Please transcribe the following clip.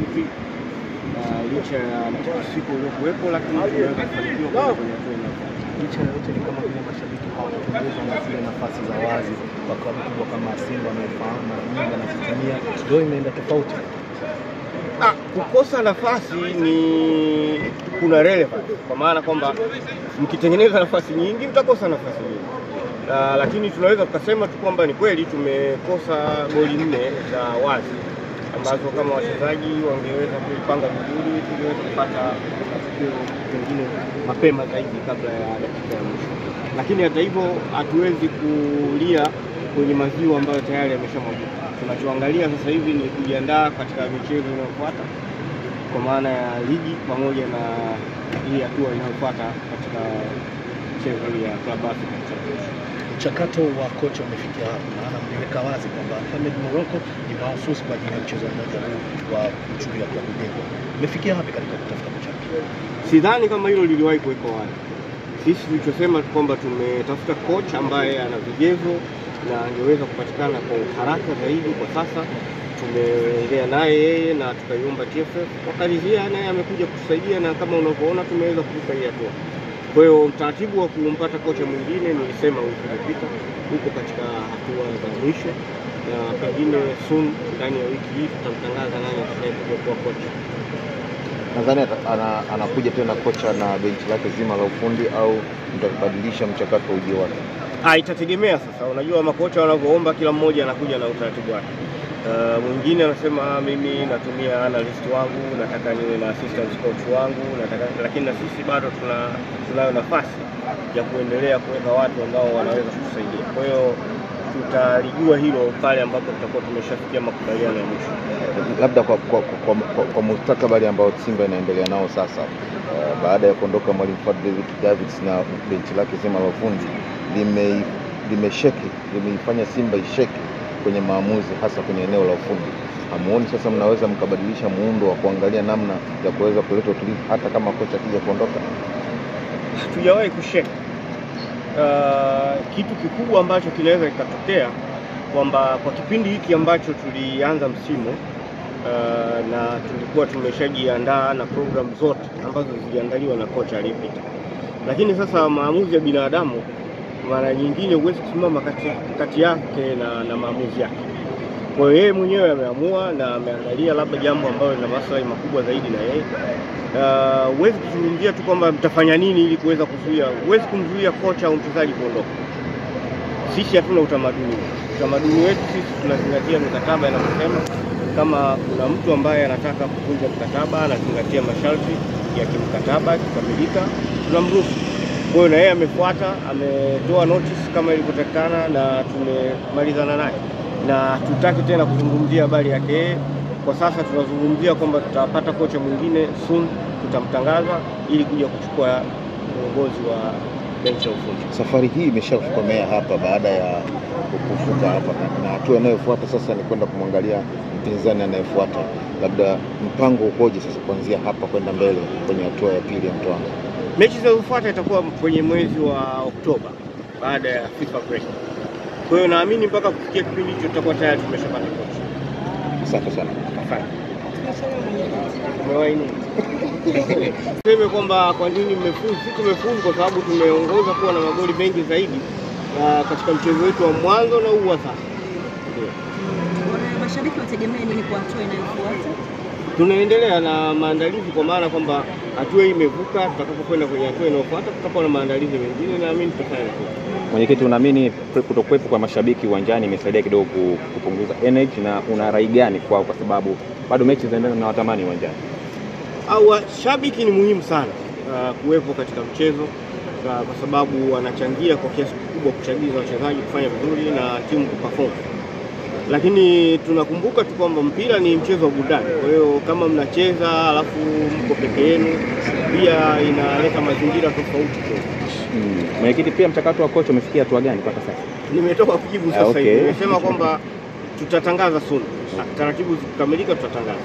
vipi, licha ya mtikisiko uliokuwepo, lakini tunaweza kufanikiwa kwenye hatua inayofuata. Licha ya yote ni kama vile mashabiki hawapendezwa na zile nafasi za wazi kwa klabu kubwa kama Simba wamefahamu mara nyingi anazitumia, ndio imeenda tofauti. Kukosa nafasi ni kuna relevance, kwa maana kwamba mkitengeneza nafasi nyingi mtakosa nafasi nyingi. Lakini tunaweza tukasema tu kwamba ni kweli tumekosa goli 4 za wazi ambazo kama wachezaji wangeweza kuipanga vizuri tungeweza kupata matokeo mengine mapema zaidi kabla ya dakika ya mwisho. Lakini hata hivyo hatuwezi kulia kwenye maziwa ambayo tayari yameshamwagika. Tunachoangalia sasa hivi ni kujiandaa katika michezo inayofuata kwa maana ya ligi pamoja na hii hatua inayofuata katika michezo ya Club Africa Championship. Mchakato wa kocha umefikia hapo, maana mliweka wazi kwamba Ahmed Morocco ni mahususi kwa ajili ya mchezo mmoja huu wa kuchuia klabu bingwa. Umefikia wapi katika kutafuta kocha? Sidhani kama hilo liliwahi kuwekwa wazi. Sisi tulichosema kwamba tumetafuta kocha ambaye ana vigezo na angeweza kupatikana kwa haraka zaidi. Kwa sasa tumeongea naye yeye na tukaiomba TFF wakaridhia, naye amekuja kutusaidia na kama unavyoona tumeweza kufika hii hatua. Kwa hiyo mtaratibu wa kumpata kocha mwingine nilisema wiki iliyopita huko katika hatua za mwisho, na pengine soon ndani ya wiki hii tutamtangaza nani atakayekuja kuwa kocha. Nadhani anakuja tena kocha na benchi lake zima la ufundi au mtabadilisha mchakato wa ujio wake? Itategemea sasa. Unajua makocha wanavyoomba kila mmoja anakuja na utaratibu wake. Mwingine anasema mimi natumia analyst wangu, nataka niwe na assistant coach wangu, lakini na sisi bado tunayo nafasi ya kuendelea kuweka watu ambao wanaweza kutusaidia. Kwa hiyo tutalijua hilo pale ambapo tutakuwa tumeshafikia makubaliano ya mwisho. Labda kwa mustakabali ambao Simba inaendelea nao sasa, baada ya kuondoka mwalimu Fadlu Davids na benchi lake zima la ufundi limeifanya Simba isheke kwenye maamuzi, hasa kwenye eneo la ufundi. Hamuoni sasa mnaweza mkabadilisha muundo wa kuangalia namna ya kuweza kuleta utulivu hata kama kocha akija kuondoka? Hatujawahi kusheka. Kitu kikubwa ambacho kinaweza kikatokea kwamba kwa kipindi hiki ambacho tulianza msimu na tulikuwa tumeshajiandaa na program zote ambazo ziliandaliwa na kocha aliyepita, lakini sasa maamuzi ya binadamu mara nyingine huwezi kusimama kati yake na maamuzi yake. Kwa hiyo yeye mwenyewe ameamua na ameangalia labda jambo ambalo lina maslahi makubwa zaidi na yeye. Huwezi kuzungumzia tu kwamba mtafanya nini ili kuweza kuzuia. Huwezi kumzuia kocha au mchezaji kuondoka. Sisi hatuna utamaduni. Utamaduni wetu sisi tunazingatia mikataba inayosema kama kuna mtu ambaye anataka kuvunja mkataba, anazingatia masharti ya kimkataba, kikamilika, tunamruhusu. Kwa hiyo na yeye amefuata, ametoa notice kama ilivyotakana na tumemalizana naye. Na tutaki tena kuzungumzia habari yake. Kwa sasa tunazungumzia kwamba tutapata kocha mwingine soon, tutamtangaza ili kuja kuchukua uongozi wa benchi ya ufundi. Safari hii imeshakomea hapa baada ya kufuka hapa, na hatua inayofuata sasa ni kwenda kumwangalia mpinzani anayefuata. Labda mpango ukoje sasa kuanzia hapa kwenda mbele kwenye hatua ya pili ya mtoano? Mechi zinazofuata itakuwa kwenye mwezi wa Oktoba baada ya FIFA break. Kwa hiyo naamini mpaka kufikia kipindi hicho tutakuwa tayari tumeshapata kocha. Asante sana. Asante. Umewaini. Sema kwamba kwa nini mmefuzu? Sisi tumefuzu kwa sababu tumeongoza kuwa na magoli mengi zaidi katika mchezo wetu wa mwanzo na huu wa sasa. Mashabiki wategemea nini kwa hatua inayofuata? Tunaendelea na maandalizi kwa maana kwamba hatua hii imevuka, tutakapokwenda kwenye hatua inayofuata tutakuwa na maandalizi mengine na mimi tutafanya. Mwenyekiti, unaamini kutokuwepo kwa mashabiki uwanjani imesaidia kidogo kupunguza energy, na una rai gani kwao kwa sababu bado mechi zinaendelea na watamani uwanjani? Shabiki ni muhimu sana kuwepo katika mchezo kwa sababu wanachangia kwa kiasi kikubwa kuchagiza wachezaji kufanya vizuri na timu kuperform. Lakini tunakumbuka tu kwamba mpira ni mchezo wa burudani. Kwa hiyo kama mnacheza alafu mko peke yenu pia inaleta mazingira tofauti. Mwenyekiti, pia mchakato wa kocha umefikia hatua gani mpaka sasa? Nimetoka kujibu sasa hivi. Nimesema kwamba tutatangaza soon. Taratibu zikikamilika tutatangaza.